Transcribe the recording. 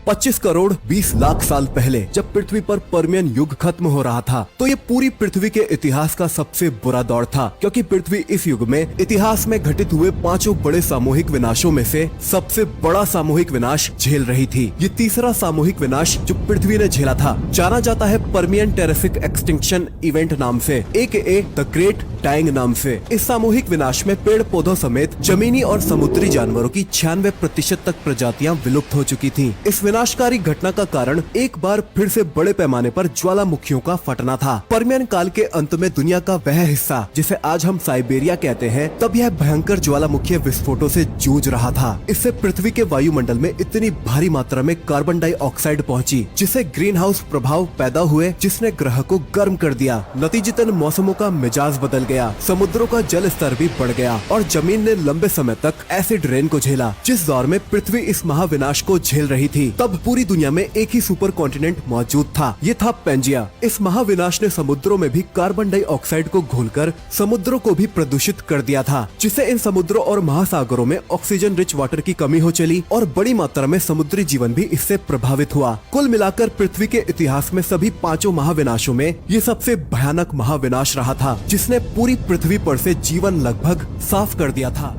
25 करोड़ 20 लाख साल पहले जब पृथ्वी पर पर्मियन युग खत्म हो रहा था तो ये पूरी पृथ्वी के इतिहास का सबसे बुरा दौर था, क्योंकि पृथ्वी इस युग में इतिहास में घटित हुए 5 बड़े सामूहिक विनाशों में से सबसे बड़ा सामूहिक विनाश झेल रही थी। ये तीसरा सामूहिक विनाश जो पृथ्वी ने झेला था जाना जाता है पर्मियन टेरेफिक एक्सटिंक्शन इवेंट नाम से, AKA द ग्रेट डाइंग नाम से। इस सामूहिक विनाश में पेड़ पौधों समेत जमीनी और समुद्री जानवरों की 96% तक प्रजातियां विलुप्त हो चुकी थीं। इस विनाशकारी घटना का कारण एक बार फिर से बड़े पैमाने पर ज्वालामुखियों का फटना था। पर्मियन काल के अंत में दुनिया का वह हिस्सा जिसे आज हम साइबेरिया कहते हैं, तब यह भयंकर ज्वालामुखीय विस्फोटों से जूझ रहा था। इससे पृथ्वी के वायुमंडल में इतनी भारी मात्रा में कार्बन डाइऑक्साइड पहुंची जिससे ग्रीन हाउस प्रभाव पैदा हुए, जिसने ग्रह को गर्म कर दिया। नतीजतन मौसमों का मिजाज बदल गया, समुद्रों का जल स्तर भी बढ़ गया और जमीन ने लंबे समय तक एसिड रेन को झेला। जिस दौर में पृथ्वी इस महाविनाश को झेल रही थी तब पूरी दुनिया में एक ही सुपर कॉन्टिनेंट मौजूद था, ये था पेंजिया। इस महाविनाश ने समुद्रों में भी कार्बन डाइऑक्साइड को घोलकर समुद्रों को भी प्रदूषित कर दिया था, जिससे इन समुद्रों और महासागरों में ऑक्सीजन रिच वाटर की कमी हो चली और बड़ी मात्रा में समुद्री जीवन भी इससे प्रभावित हुआ। कुल मिलाकर पृथ्वी के इतिहास में सभी 5 महाविनाशों में ये सबसे भयानक महाविनाश रहा था, जिसने पूरी पृथ्वी पर से जीवन लगभग साफ कर दिया था।